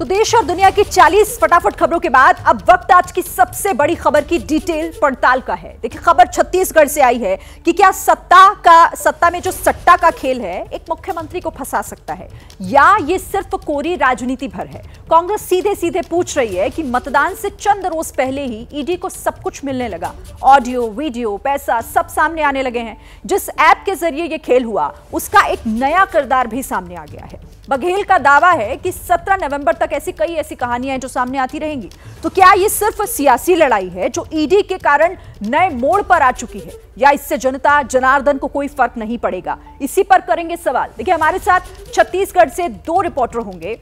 तो देश और दुनिया की 40 फटाफट खबरों के बाद अब वक्त आज की सबसे बड़ी खबर की डिटेल पड़ताल का है। देखिए, खबर छत्तीसगढ़ से आई है कि क्या सत्ता में जो सट्टा का खेल है एक मुख्यमंत्री को फंसा सकता है या ये सिर्फ कोरी राजनीति भर है। कांग्रेस सीधे सीधे पूछ रही है कि मतदान से चंद रोज पहले ही ईडी को सब कुछ मिलने लगा, ऑडियो, वीडियो, पैसा सब सामने आने लगे हैं। जिस ऐप के जरिए ये खेल हुआ उसका एक नया किरदार भी सामने आ गया है। बघेल का दावा है कि 17 नवंबर तक कई ऐसी कहानियां हैं जो सामने आती रहेंगी। तो क्या ये सिर्फ सियासी लड़ाई है जो ईडी के कारण नए मोड़ पर आ चुकी है, या इससे जनता जनार्दन को कोई फर्क नहीं पड़ेगा? इसी पर करेंगे सवाल। देखिए, हमारे साथ छत्तीसगढ़ से 2 रिपोर्टर होंगे।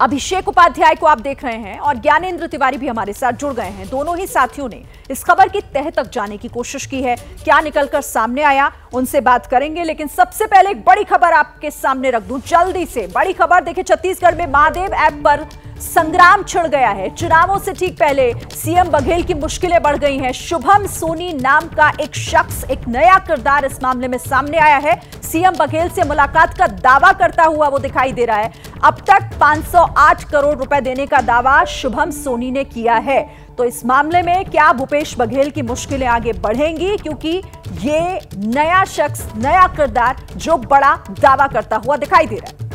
अभिषेक उपाध्याय को आप देख रहे हैं और ज्ञानेंद्र तिवारी भी हमारे साथ जुड़ गए हैं। दोनों ही साथियों ने इस खबर की तह तक जाने की कोशिश की है। क्या निकलकर सामने आया, उनसे बात करेंगे। लेकिन सबसे पहले एक बड़ी खबर आपके सामने रख दूं जल्दी से। बड़ी खबर देखिए, छत्तीसगढ़ में महादेव ऐप पर संग्राम छिड़ गया है। चुनावों से ठीक पहले सीएम बघेल की मुश्किलें बढ़ गई हैं। शुभम सोनी नाम का एक शख्स, एक नया किरदार इस मामले में सामने आया है। सीएम बघेल से मुलाकात का दावा करता हुआ वो दिखाई दे रहा है। अब तक 508 करोड़ रुपए देने का दावा शुभम सोनी ने किया है। तो इस मामले में क्या भूपेश बघेल की मुश्किलें आगे बढ़ेंगी, क्योंकि ये नया शख्स, नया किरदार जो बड़ा दावा करता हुआ दिखाई दे रहा है।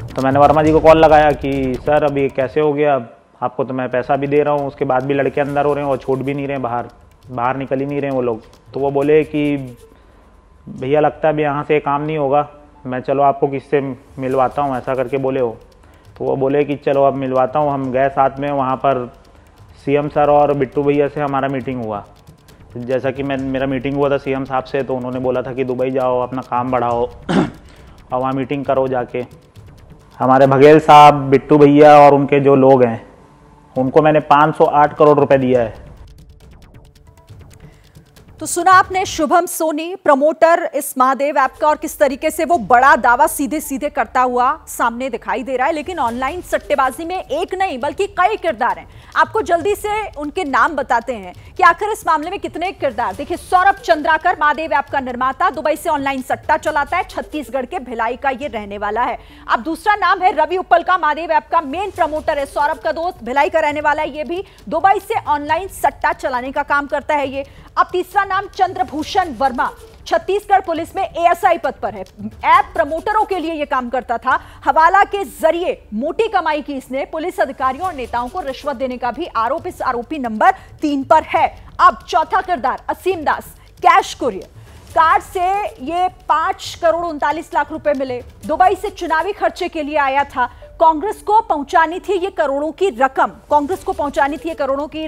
तो मैंने वर्मा जी को कॉल लगाया कि सर अभी कैसे हो गया, आपको तो मैं पैसा भी दे रहा हूँ, उसके बाद भी लड़के अंदर हो रहे हैं और छूट भी नहीं रहे, बाहर निकल ही नहीं रहे वो लोग। तो वो बोले कि भैया लगता है अभी यहाँ से काम नहीं होगा, मैं चलो आपको किससे मिलवाता हूँ, ऐसा करके बोले हो। तो वो बोले कि चलो अब मिलवाता हूँ। हम गए साथ में, वहाँ पर सीएम सर और बिट्टू भैया से हमारा मीटिंग हुआ। जैसा कि मेरा मीटिंग हुआ था सीएम साहब से, तो उन्होंने बोला था कि दुबई जाओ, अपना काम बढ़ाओ और वहाँ मीटिंग करो जाके। हमारे बघेल साहब, बिट्टू भैया और उनके जो लोग हैं उनको मैंने 508 करोड़ रुपए दिया है। तो सुना आपने शुभम सोनी, प्रमोटर इस महादेव ऐप का, और किस तरीके से वो बड़ा दावा सीधे सीधे करता हुआ सामने दिखाई दे रहा है। लेकिन ऑनलाइन सट्टेबाजी में एक नहीं बल्कि कई किरदार हैं। आपको जल्दी से उनके नाम बताते हैं कि आखिर इस मामले में कितने किरदार। देखिए, सौरभ चंद्राकर महादेव ऐप का निर्माता, दुबई से ऑनलाइन सट्टा चलाता है, छत्तीसगढ़ के भिलाई का ये रहने वाला है। अब दूसरा नाम है रवि उप्पल का, महादेव ऐप का मेन प्रमोटर है, सौरभ का दोस्त, भिलाई का रहने वाला है। ये भी दुबई से ऑनलाइन सट्टा चलाने का काम करता है ये। अब तीसरा नाम चंद्रभूषण वर्मा, छत्तीसगढ़ पुलिस में एएसआई पद पर है। ऐप प्रमोटरों के लिए यह काम करता था। हवाला के जरिए मोटी कमाई की इसने। पुलिस अधिकारियों और नेताओं को रिश्वत देने का भी आरोप इस आरोपी नंबर 3 पर है। अब चौथा किरदार असीम दास, कैश कुरियर। कार से ये 5 करोड़ 39 लाख रुपए मिले। दुबई से चुनावी खर्चे के लिए आया था। कांग्रेस को पहुंचानी थी ये करोड़ों की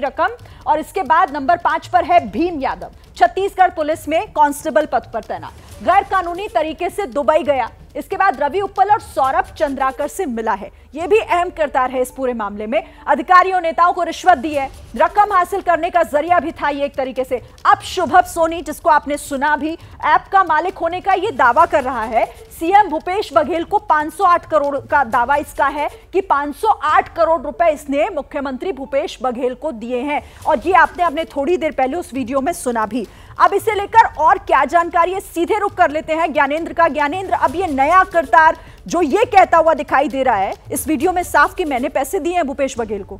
रकम, और इसके बाद नंबर 5 पर है भीम यादव, छत्तीसगढ़ पुलिस में कांस्टेबल पद पर तैनात। गैर कानूनी तरीके से दुबई गया। इसके बाद रवि उप्पल और सौरभ चंद्राकर से मिला है। यह भी अहम किरदार है इस पूरे मामले में। अधिकारियों नेताओं को रिश्वत दी है, रकम हासिल करने का जरिया भी था ये एक तरीके से। अब शुभम सोनी, जिसको आपने सुना भी, ऐप का मालिक होने का ये दावा कर रहा है। सीएम भूपेश बघेल को 508 करोड़ का दावा इसका है कि 508 करोड़ रुपए इसने मुख्यमंत्री भूपेश बघेल को दिए हैं, और ये आपने थोड़ी देर पहले उस वीडियो में सुना भी। अब इसे लेकर और क्या जानकारी है, सीधे रुख कर लेते हैं ज्ञानेंद्र का। ज्ञानेंद्र, अब ये नया किरदार जो ये कहता हुआ दिखाई दे रहा है इस वीडियो में साफ कि मैंने पैसे दिए हैं भूपेश बघेल को।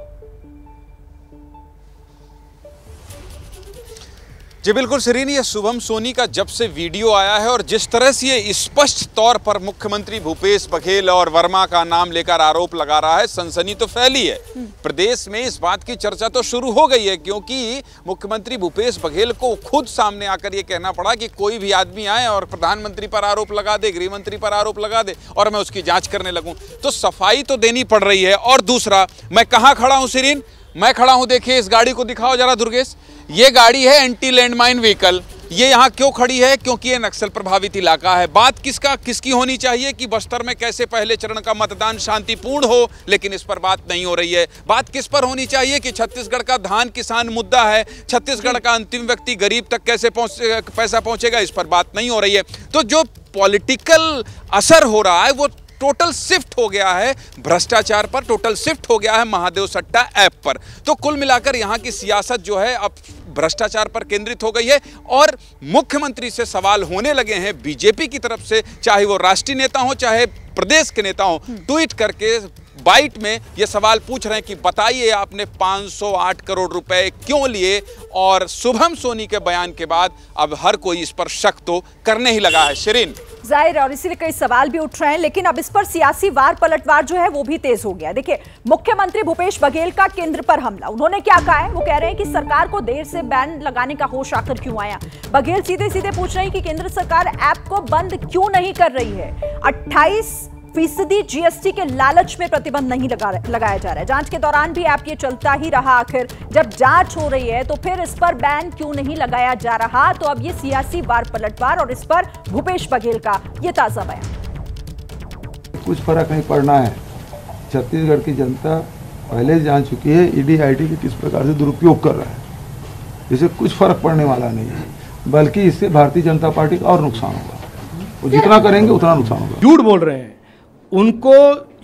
जी बिल्कुल शरीन, ये शुभम सोनी का जब से वीडियो आया है और जिस तरह से ये स्पष्ट तौर पर मुख्यमंत्री भूपेश बघेल और वर्मा का नाम लेकर आरोप लगा रहा है, सनसनी तो फैली है। प्रदेश में इस बात की चर्चा तो शुरू हो गई है, क्योंकि मुख्यमंत्री भूपेश बघेल को खुद सामने आकर ये कहना पड़ा कि कोई भी आदमी आए और प्रधानमंत्री पर आरोप लगा दे, गृह मंत्री पर आरोप लगा दे और मैं उसकी जाँच करने लगूँ। तो सफाई तो देनी पड़ रही है। और दूसरा, मैं कहाँ खड़ा हूँ शरीन? मैं खड़ा हूं, देखिए इस गाड़ी को दिखाओ जरा दुर्गेश। ये गाड़ी है एंटी लैंडमाइन व्हीकल। ये यहाँ क्यों खड़ी है? क्योंकि ये नक्सल प्रभावित इलाका है। बात किसकी होनी चाहिए कि बस्तर में कैसे पहले चरण का मतदान शांतिपूर्ण हो, लेकिन इस पर बात नहीं हो रही है। बात किस पर होनी चाहिए कि छत्तीसगढ़ का धान किसान मुद्दा है, छत्तीसगढ़ का अंतिम व्यक्ति गरीब तक कैसे पैसा पहुंचेगा, इस पर बात नहीं हो रही है। तो जो पॉलिटिकल असर हो रहा है वो टोटल शिफ्ट हो गया है भ्रष्टाचार पर, टोटल शिफ्ट हो गया है महादेव सट्टा ऐप पर। तो कुल मिलाकर यहाँ की सियासत जो है अब भ्रष्टाचार पर केंद्रित हो गई है और मुख्यमंत्री से सवाल होने लगे हैं बीजेपी की तरफ से, चाहे वो राष्ट्रीय नेता हो चाहे प्रदेश के नेताओं ट्वीट करके बाइट में ये सवाल पूछ रहे हैं कि बताइए आपने 508 करोड़ रुपए क्यों लिए। और शुभम सोनी के बयान के बाद अब हर कोई इस पर शक तो करने ही लगा है। शिरीन, जाहिर है, और इसीलिए कई सवाल भी उठ रहे हैं, लेकिन अब इस पर सियासी वार पलटवार जो है वो भी तेज हो गया। देखिए, मुख्यमंत्री भूपेश बघेल का केंद्र पर हमला, उन्होंने क्या कहा है? वो कह रहे हैं कि सरकार को देर से बैन लगाने का होश आखिर क्यों आया। बघेल सीधे सीधे पूछ रहे हैं कि केंद्र सरकार ऐप को बंद क्यों नहीं कर रही है। 28% जीएसटी के लालच में प्रतिबंध नहीं लगाया जा रहा है। जांच के दौरान भी ऐप ये चलता ही रहा। आखिर जब जांच हो रही है तो फिर इस पर बैन क्यों नहीं लगाया जा रहा? तो अब ये सियासी वार पलटवार और इस पर भूपेश बघेल का ये ताजा बयान। कुछ फर्क नहीं पड़ना है। छत्तीसगढ़ की जनता पहले जान चुकी है ईडी आईटी के किस प्रकार से दुरुपयोग कर रहा है। इससे कुछ फर्क पड़ने वाला नहीं है, बल्कि इससे भारतीय जनता पार्टी का और नुकसान होगा। वो जितना करेंगे उतना नुकसान होगा। झूठ बोल रहे हैं। उनको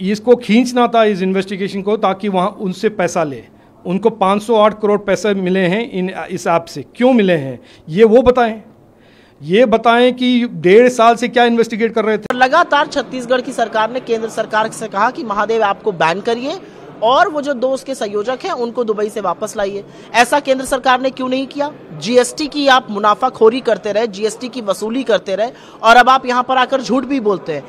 इसको खींचना था इस इन्वेस्टिगेशन को, ताकि वहाँ उनसे पैसा ले। उनको 508 करोड़ पैसे मिले हैं इस ऐप से, क्यों मिले हैं ये वो बताएं। ये बताएं कि 1.5 साल से क्या इन्वेस्टिगेट कर रहे थे। लगातार छत्तीसगढ़ की सरकार ने केंद्र सरकार से कहा कि महादेव ऐप को बैन करिए और वो जो 2 उसके संयोजक हैं उनको दुबई से वापस लाइए। ऐसा केंद्र सरकार ने क्यों नहीं किया? जीएसटी की आप मुनाफाखोरी करते रहे, जीएसटी की वसूली करते रहे, और अब आप यहाँ पर आकर झूठ भी बोलते हैं।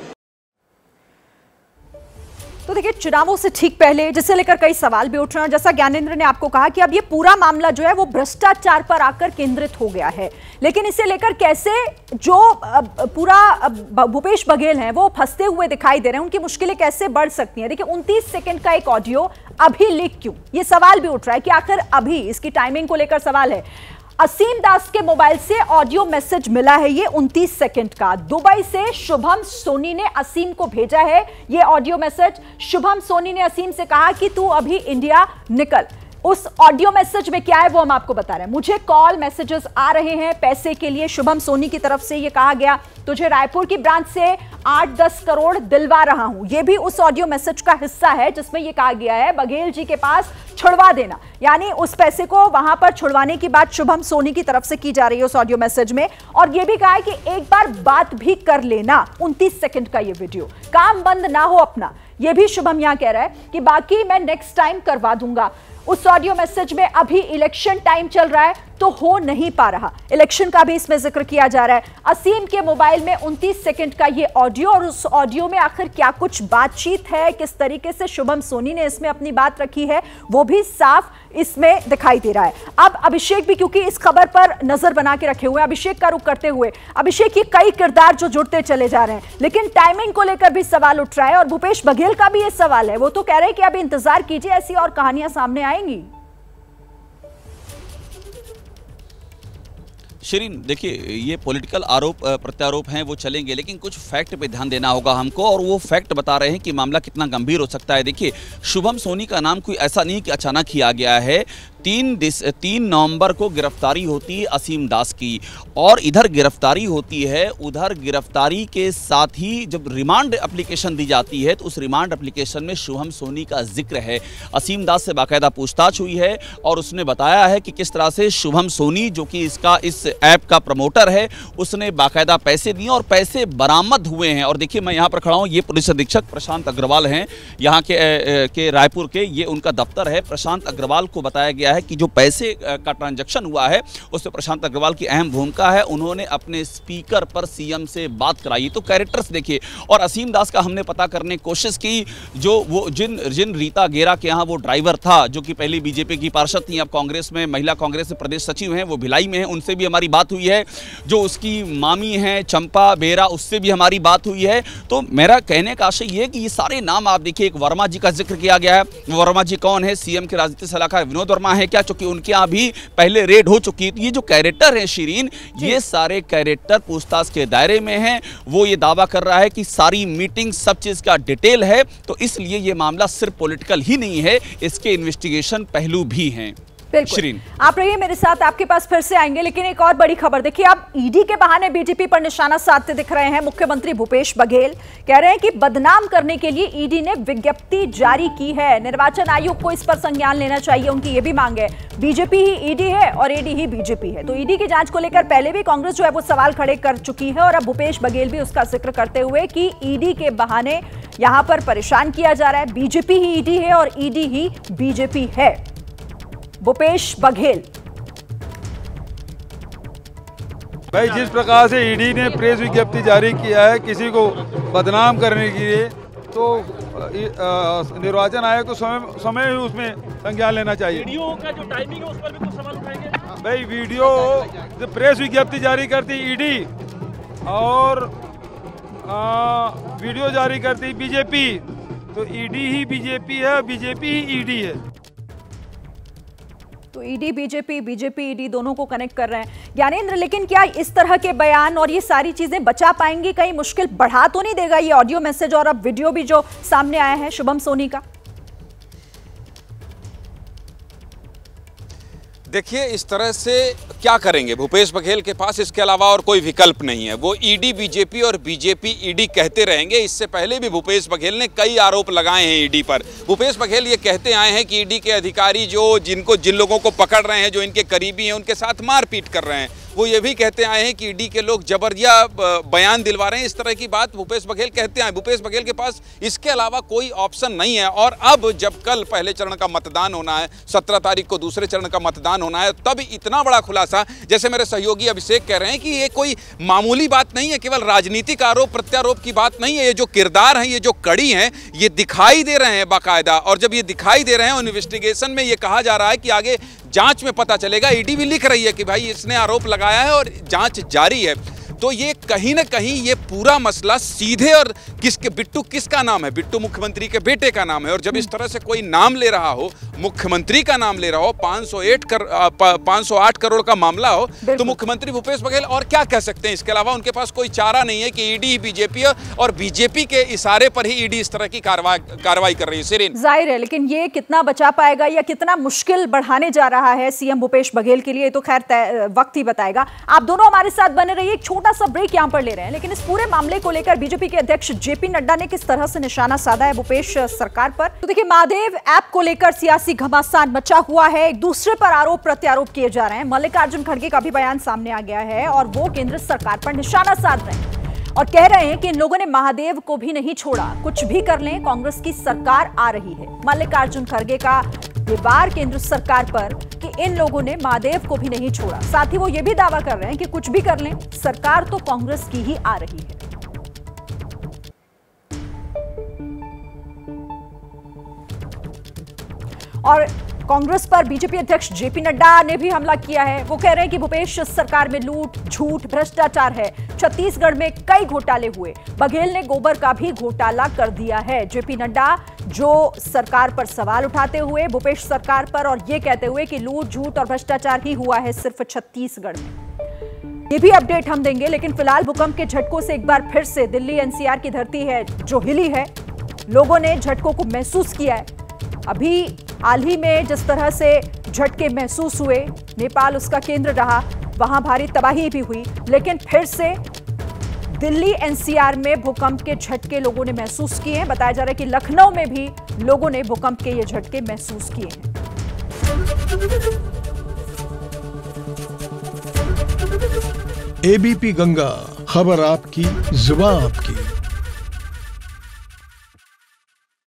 तो देखिए, चुनावों से ठीक पहले जिसे लेकर कई सवाल भी उठ रहे हैं। जैसा ज्ञानेंद्र ने आपको कहा कि अब ये पूरा मामला जो है वो भ्रष्टाचार पर आकर केंद्रित हो गया है, लेकिन इसे लेकर कैसे जो पूरा भूपेश बघेल हैं वो फंसते हुए दिखाई दे रहे हैं, उनकी मुश्किलें कैसे बढ़ सकती हैं। देखिए, 29 सेकंड का एक ऑडियो अभी लीक क्यों, ये सवाल भी उठ रहा है कि आखिर अभी इसकी टाइमिंग को लेकर सवाल है। असीम दास के मोबाइल से ऑडियो मैसेज मिला है ये 29 सेकंड का। दुबई से शुभम सोनी ने असीम को भेजा है ये ऑडियो मैसेज। शुभम सोनी ने असीम से कहा कि तू अभी इंडिया निकल। उस ऑडियो मैसेज में क्या है वो हम आपको बता रहे हैं। मुझे कॉल मैसेजेस आ रहे हैं पैसे के लिए। शुभम सोनी की तरफ से ये कहा गया, तुझे रायपुर की ब्रांच से 8-10 करोड़ दिलवा रहा हूं। ये भी उस ऑडियो मैसेज का हिस्सा है जिसमें ये कहा गया है बघेल जी के पास छुड़वा देना, यानी उस पैसे को वहां पर छुड़वाने की बात शुभम सोनी की तरफ से की जा रही है उस ऑडियो मैसेज में। और ये भी कहा है कि एक बार बात भी कर लेना। 29 सेकंड का ये वीडियो, काम बंद ना हो अपना, ये भी शुभम यहां कह रहा है कि बाकी मैं नेक्स्ट टाइम करवा दूंगा। उस ऑडियो मैसेज में अभी इलेक्शन टाइम चल रहा है तो हो नहीं पा रहा, इलेक्शन का भी इसमें जिक्र किया जा रहा है। असीम के मोबाइल में 29 सेकंड का ये ऑडियो, और उस ऑडियो में आखिर क्या कुछ बातचीत है, किस तरीके से शुभम सोनी ने इसमें अपनी बात रखी है, वो भी साफ इसमें दिखाई दे रहा है। अब अभिषेक भी क्योंकि इस खबर पर नजर बना के रखे हुए हैं, अभिषेक का रुख करते हुए, अभिषेक के कई किरदार जो जुड़ते चले जा रहे हैं, लेकिन टाइमिंग को लेकर भी सवाल उठ रहा है। और भूपेश बघेल का भी ये सवाल है, वो तो कह रहे हैं कि अब इंतजार कीजिए, ऐसी और कहानियां सामने आएंगी। शिरीन, देखिए, ये पॉलिटिकल आरोप प्रत्यारोप हैं वो चलेंगे, लेकिन कुछ फैक्ट पे ध्यान देना होगा हमको, और वो फैक्ट बता रहे हैं कि मामला कितना गंभीर हो सकता है। देखिए, शुभम सोनी का नाम कोई ऐसा नहीं कि अचानक ही आ गया है। 3 नवंबर को गिरफ्तारी होती है असीम दास की, और इधर गिरफ्तारी होती है, उधर गिरफ्तारी के साथ ही जब रिमांड एप्लीकेशन दी जाती है तो उस रिमांड एप्लीकेशन में शुभम सोनी का जिक्र है। असीम दास से बाकायदा पूछताछ हुई है और उसने बताया है कि किस तरह से शुभम सोनी, जो कि इस ऐप का प्रमोटर है, उसने बाकायदा पैसे दिए और पैसे बरामद हुए हैं। और देखिए, मैं यहाँ पर खड़ा हूँ, ये पुलिस अधीक्षक प्रशांत अग्रवाल हैं यहाँ के रायपुर के, ये उनका दफ्तर है। प्रशांत अग्रवाल को बताया गया है कि जो पैसे का ट्रांजैक्शन हुआ है उसमें प्रशांत अग्रवाल की अहम भूमिका है। उन्होंने अपने स्पीकर पर सीएम से बात कराई। तो कैरेक्टर्स देखिए, और असीम दास का हमने पता करने की कोशिश की, जो वो जिन रीता गेरा के यहाँ वो ड्राइवर था, जो कि पहले बीजेपी की पार्षद थी, अब कांग्रेस में, महिला कांग्रेस में प्रदेश सचिव हैं, वो भिलाई में हैं, उनसे भी हमारी बात हुई है। जो उसकी मामी हैं चंपा बेरा, उससे भी हमारी बात हुई है। तो मेरा कहने का आशय ये है कि ये सारे नाम आप देखिए, एक वर्मा जी का जिक्र किया गया है। वर्मा जी कौन है? सीएम के राजनीतिक सलाहकार विनोद वर्मा है क्या? क्योंकि उनके यहाँ भी पहले रेड हो चुकी है। तो ये जो कैरेक्टर हैं शिरीन, ये सारे कैरेक्टर पूछताछ के दायरे में हैं। वो ये दावा कर रहा है कि सारी मीटिंग सब चीज का डिटेल है, तो इसलिए ये मामला सिर्फ पॉलिटिकल ही नहीं है, इसके इन्वेस्टिगेशन पहलू भी हैं। श्रीन, आप रहिए मेरे साथ, आपके पास फिर से आएंगे, लेकिन एक और बड़ी खबर देखिए, आप ईडी के बहाने बीजेपी पर निशाना साधते दिख रहे हैं। मुख्यमंत्री भूपेश बघेल कह रहे हैं कि बदनाम करने के लिए ईडी ने विज्ञप्ति जारी की है। निर्वाचन आयोग को इस पर संज्ञान लेना चाहिए, उनकी यह भी मांग है। बीजेपी ही ईडी है और ईडी ही बीजेपी है। तो ईडी की जांच को लेकर पहले भी कांग्रेस जो है वो सवाल खड़े कर चुकी है और अब भूपेश बघेल भी उसका जिक्र करते हुए कि ईडी के बहाने यहां पर परेशान किया जा रहा है। बीजेपी ही ईडी है और ईडी ही बीजेपी है। भूपेश बघेल, भाई जिस प्रकार से ईडी ने प्रेस विज्ञप्ति जारी किया है किसी को बदनाम करने के लिए, तो निर्वाचन आयोग को समय ही उसमें संज्ञान लेना चाहिए। वीडियो का जो टाइमिंग है उस पर भी कुछ सवाल उठाएंगे भाई। वीडियो जो प्रेस विज्ञप्ति जारी करती ईडी और वीडियो जारी करती बीजेपी, तो ईडी ही बीजेपी है, बीजेपी ही ईडी है। तो ईडी बीजेपी, बीजेपी ईडी दोनों को कनेक्ट कर रहे हैं ज्ञानेंद्र। लेकिन क्या इस तरह के बयान और ये सारी चीजें बचा पाएंगी, कहीं मुश्किल बढ़ा तो नहीं देगा ये ऑडियो मैसेज और अब वीडियो भी जो सामने आया है शुभम सोनी का? देखिए इस तरह से क्या करेंगे भूपेश बघेल के पास इसके अलावा और कोई विकल्प नहीं है। वो ईडी बीजेपी और बीजेपी ईडी कहते रहेंगे। इससे पहले भी भूपेश बघेल ने कई आरोप लगाए हैं ईडी पर। भूपेश बघेल ये कहते आए हैं कि ईडी के अधिकारी जिन लोगों को पकड़ रहे हैं, जो इनके करीबी हैं, उनके साथ मारपीट कर रहे हैं। वो ये भी कहते आए हैं कि ईडी के लोग जबरिया बयान दिलवा रहे हैं। इस तरह की बात भूपेश बघेल कहते आए। भूपेश बघेल के पास इसके अलावा कोई ऑप्शन नहीं है। और अब जब कल पहले चरण का मतदान होना है, 17 तारीख को दूसरे चरण का मतदान होना है, तब इतना बड़ा खुलासा, जैसे मेरे सहयोगी अभिषेक कह रहे हैं कि ये कोई मामूली बात नहीं है, केवल राजनीतिक आरोप प्रत्यारोप की बात नहीं है। ये जो किरदार हैं, ये जो कड़ी हैं, ये दिखाई दे रहे हैं बाकायदा। और जब ये दिखाई दे रहे हैं, इन्वेस्टिगेशन में ये कहा जा रहा है कि आगे जांच में पता चलेगा। ईडी भी लिख रही है कि भाई इसने आरोप लगाया है और जांच जारी है। तो ये कहीं ना कहीं ये पूरा मसला सीधे, और बिट्टू किसका नाम है? बिट्टू मुख्यमंत्री के बेटे का नाम है। और जब इस तरह से कोई नाम ले रहा हो, मुख्यमंत्री का नाम ले रहा हो, 508 करोड़ का मामला हो, तो मुख्यमंत्री भूपेश बघेल और क्या कह सकते हैं? इसके अलावा उनके पास कोई चारा नहीं है कि ईडी बीजेपी और बीजेपी के इशारे पर ही ईडी इस तरह की कार्रवाई कर रही है। सिरीन, जाहिर है, लेकिन ये कितना बचा पाएगा या कितना मुश्किल बढ़ाने जा रहा है सीएम भूपेश बघेल के लिए, तो खैर वक्त ही बताएगा। आप दोनों हमारे साथ बने रहिए। एक छोटा सा ब्रेक यहां पर ले रहे हैं, लेकिन इस पूरे मामले को लेकर बीजेपी के अध्यक्ष जेपी नड्डा ने किस तरह से निशाना साधा है भूपेश सरकार पर। तो देखिए, महादेव ऐप को लेकर सियासी घमासान मचा हुआ है। एक दूसरे पर आरोप प्रत्यारोप किए जा रहे हैं। मल्लिकार्जुन खड़गे का भी बयान सामने आ गया है और वो केंद्र सरकार पर निशाना साध रहे हैं और कह रहे हैं कि इन लोगों ने महादेव को भी नहीं छोड़ा, कुछ भी कर लें, कांग्रेस की सरकार आ रही है। मल्लिकार्जुन खड़गे का ये वार केंद्र सरकार पर कि इन लोगों ने महादेव को भी नहीं छोड़ा। साथ ही वो ये भी दावा कर रहे हैं कि कुछ भी कर लें, सरकार तो कांग्रेस की ही आ रही है। और कांग्रेस पर बीजेपी अध्यक्ष जेपी नड्डा ने भी हमला किया है। वो कह रहे हैं कि भूपेश सरकार में लूट, झूठ, भ्रष्टाचार है। छत्तीसगढ़ में कई घोटाले हुए, बघेल ने गोबर का भी घोटाला कर दिया है। जेपी नड्डा जो सरकार पर सवाल उठाते हुए भूपेश सरकार पर और ये कहते हुए कि लूट, झूठ और भ्रष्टाचार ही हुआ है सिर्फ छत्तीसगढ़ में। ये भी अपडेट हम देंगे, लेकिन फिलहाल भूकंप के झटकों से एक बार फिर से दिल्ली एनसीआर की धरती है जो हिली है। लोगों ने झटकों को महसूस किया है। अभी हाल ही में जिस तरह से झटके महसूस हुए, नेपाल उसका केंद्र रहा, वहां भारी तबाही भी हुई, लेकिन फिर से दिल्ली एनसीआर में भूकंप के झटके लोगों ने महसूस किए हैं। बताया जा रहा है कि लखनऊ में भी लोगों ने भूकंप के ये झटके महसूस किए हैं। एबीपी गंगा, खबर आपकी, जुबान आपकी।